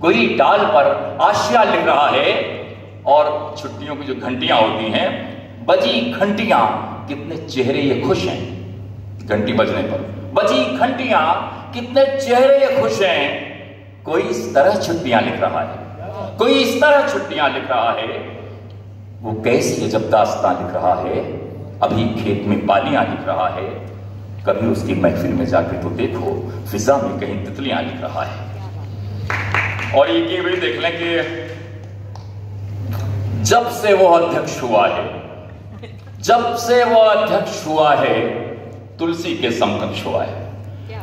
कोई डाल पर आशिया लिख रहा है और छुट्टियों की जो घंटियां होती हैं, बजी घंटियां, कितने चेहरे ये खुश हैं। घंटी बजने पर बजी घंटियां, कितने चेहरे ये खुश हैं। कोई इस तरह छुट्टियां लिख रहा है, कोई इस तरह छुट्टियां लिख रहा है। वो कैसी अजब दास्तां लिख रहा है, अभी खेत में बालियां लिख रहा है। कभी उसकी महफिल में जाकर तो देखो, फिजा में कहीं तितलियां लिख रहा है। और ये भी देख लें कि जब से वो अध्यक्ष हुआ है, जब से वो अध्यक्ष हुआ है, तुलसी के समकक्ष हुआ है।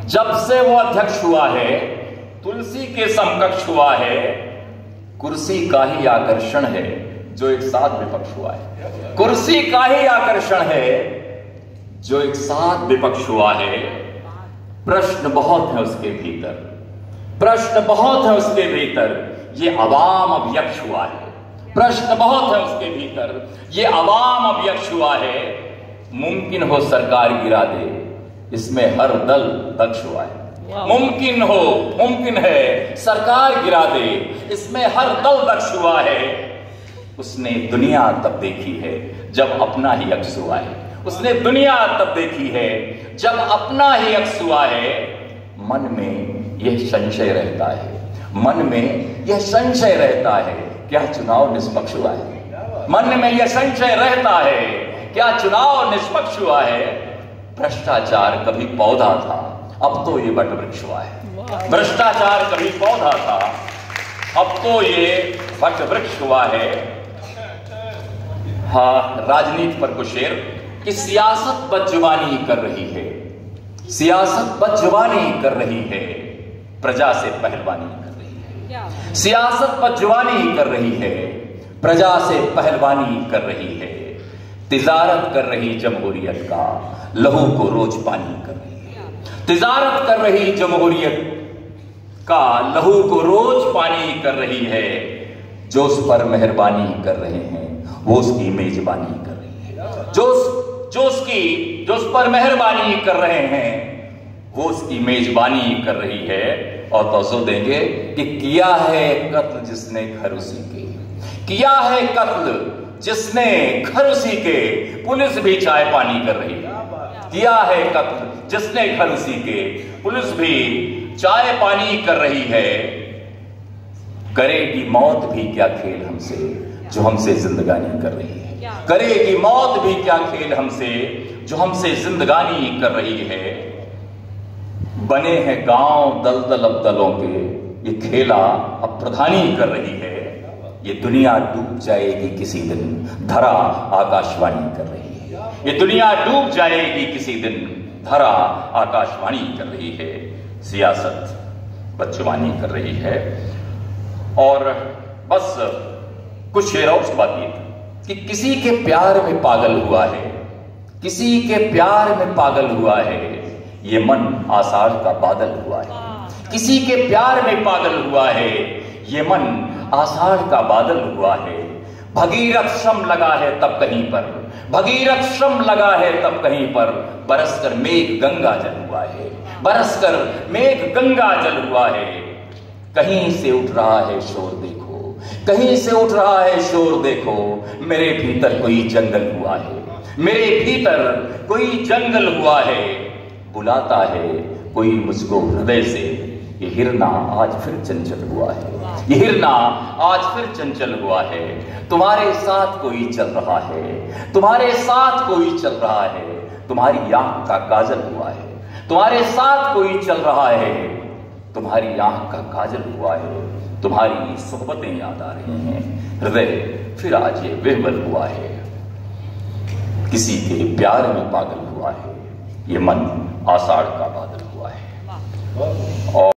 जब से वो अध्यक्ष हुआ है, तुलसी के समकक्ष हुआ है। कुर्सी का ही आकर्षण है जो एक साथ विपक्ष हुआ है। कुर्सी का ही आकर्षण है जो एक साथ विपक्ष हुआ है। प्रश्न बहुत है उसके भीतर, प्रश्न बहुत है उसके भीतर, ये अवाम अध्यक्ष हुआ है। प्रश्न बहुत है उसके भीतर, ये अवाम अध्यक्ष हुआ है। मुमकिन हो सरकार गिरा दे, इसमें हर दल दक्ष हुआ है। मुमकिन हो, मुमकिन है सरकार गिरा दे, इसमें हर दल दक्ष हुआ है। उसने दुनिया तब देखी है जब अपना ही अक्स हुआ है। उसने दुनिया तब देखी है जब अपना ही अक्स हुआ है। मन में यह संशय रहता है, मन में यह संशय रहता है, क्या चुनाव निष्पक्ष हुआ है। मन में यह संशय रहता है, क्या चुनाव निष्पक्ष हुआ है। भ्रष्टाचार कभी पौधा था, अब तो ये वट वृक्ष हुआ है। भ्रष्टाचार कभी पौधा था, अब तो ये वट वृक्ष हुआ है। हाँ, राजनीति पर कुछ शेर कि सियासत बदजुबानी कर रही है, सियासत बदजुबानी कर रही है, प्रजा से पहलवानी कर रही है। सियासत बदजुबानी कर रही है, प्रजा से पहलवानी कर रही है। तिजारत कर रही जमहूरियत का, लहू को रोज पानी कर रही है। तिजारत कर रही जमहूरियत का, लहू को रोज पानी कर रही है। जो उस पर मेहरबानी कर रहे हैं, वो उसकी मेजबानी कर रही है। जो उस पर मेहरबानी कर रहे हैं, वो उसकी मेजबानी कर रही है। और तवज्जो देंगे कि किया है कत्ल जिसने घर उसी के, किया है कत्ल जिसने घर उसी के, पुलिस भी चाय पानी कर रही है। किया है कत्ल जिसने घर उसी के, पुलिस भी चाय पानी कर रही है। करेगी मौत भी क्या खेल हमसे, जो हमसे जिंदगानी कर रही है। करेगी मौत भी क्या खेल हमसे, जो हमसे जिंदगानी कर रही है। बने हैं गांव दलदल अब दलों के, ये खेला अब प्रधानी कर रही है। ये दुनिया डूब जाएगी किसी दिन, धरा आकाशवाणी कर रही है। ये दुनिया डूब जाएगी किसी दिन, धरा आकाशवाणी कर रही है। सियासत बदजुबानी कर रही है। और बस कुछ शेर और उसके बाद ये कि किसी के प्यार में पागल हुआ है, किसी के प्यार में पागल हुआ है। ये मन आषाढ़ का बादल हुआ है। किसी के प्यार में पागल हुआ है, ये मन आषाढ़ का बादल हुआ है। भगीरथ श्रम लगा है तब कहीं पर, भगीरथ श्रम लगा है तब कहीं पर, बरसकर मेघ गंगा जल हुआ है, बरसकर मेघ गंगा जल हुआ है। कहीं से उठ रहा है शोर देखो, कहीं से उठ रहा है शोर देखो। मेरे भीतर कोई जंगल हुआ है, मेरे भीतर कोई जंगल हुआ है। बुलाता है कोई मुझको हृदय से, ये हिरना आज फिर चंचल हुआ है, ये हिरना आज फिर चंचल हुआ है। तुम्हारे साथ कोई चल रहा है, तुम्हारे साथ कोई चल रहा है। तुम्हारी आंख का काजल हुआ है, तुम्हारे साथ कोई चल रहा है। तुम्हारी आंख का काजल हुआ है, तुम्हारी सोहबतें याद आ रही हैं। हृदय फिर आज ये विह्वल हुआ है, किसी के प्यार में पागल हुआ है। ये मन आषाढ़ का बादल हुआ है। और